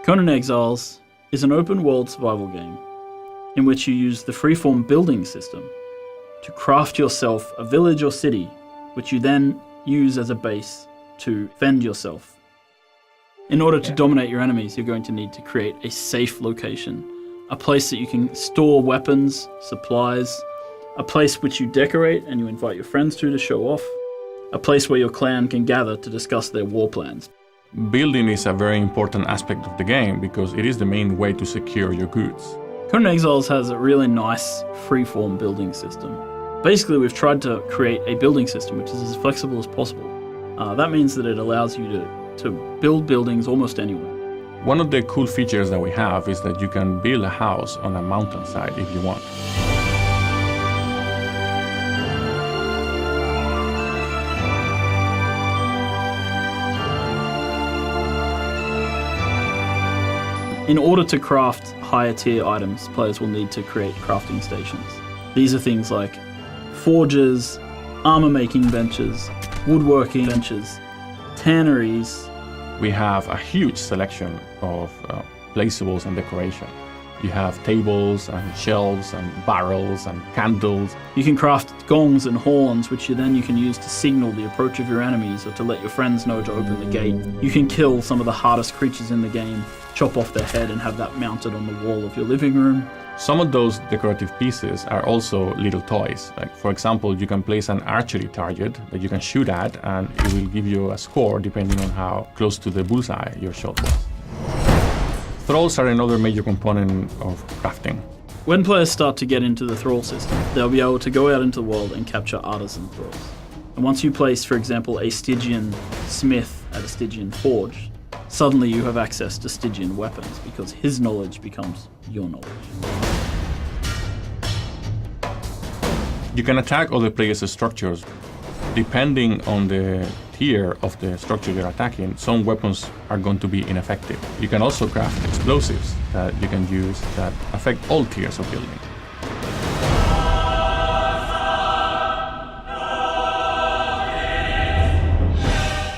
Conan Exiles is an open-world survival game in which you use the freeform building system to craft yourself a village or city, which you then use as a base to fend yourself. In order to dominate your enemies, you're going to need to create a safe location, a place that you can store weapons, supplies, a place which you decorate and you invite your friends to show off, a place where your clan can gather to discuss their war plans. Building is a very important aspect of the game because it is the main way to secure your goods. Conan Exiles has a really nice freeform building system. Basically, we've tried to create a building system which is as flexible as possible. That means that it allows you to build buildings almost anywhere. One of the cool features that we have is that you can build a house on a mountainside if you want. In order to craft higher tier items, players will need to create crafting stations. These are things like forges, armor making benches, woodworking benches, tanneries. We have a huge selection of placeables and decoration. You have tables and shelves and barrels and candles. You can craft gongs and horns, which you can use to signal the approach of your enemies or to let your friends know to open the gate. You can kill some of the hardest creatures in the game, chop off their head and have that mounted on the wall of your living room. Some of those decorative pieces are also little toys. Like, for example, you can place an archery target that you can shoot at and it will give you a score depending on how close to the bullseye your shot was. Thralls are another major component of crafting. When players start to get into the thrall system, they'll be able to go out into the world and capture artisan thralls. And once you place, for example, a Stygian smith at a Stygian forge, suddenly you have access to Stygian weapons because his knowledge becomes your knowledge. You can attack other players' structures. Depending on the tier of the structure you're attacking, some weapons are going to be ineffective. You can also craft explosives that you can use that affect all tiers of building.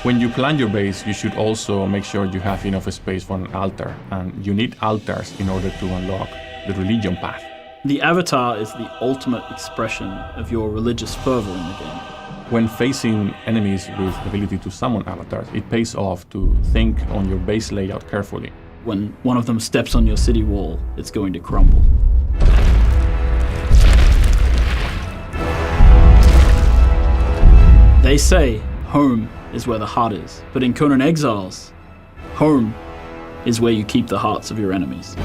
When you plan your base, you should also make sure you have enough space for an altar, and you need altars in order to unlock the religion path. The avatar is the ultimate expression of your religious fervor in the game. When facing enemies with the ability to summon avatars, it pays off to think on your base layout carefully. When one of them steps on your city wall, it's going to crumble. They say home is where the heart is, but in Conan Exiles, home is where you keep the hearts of your enemies.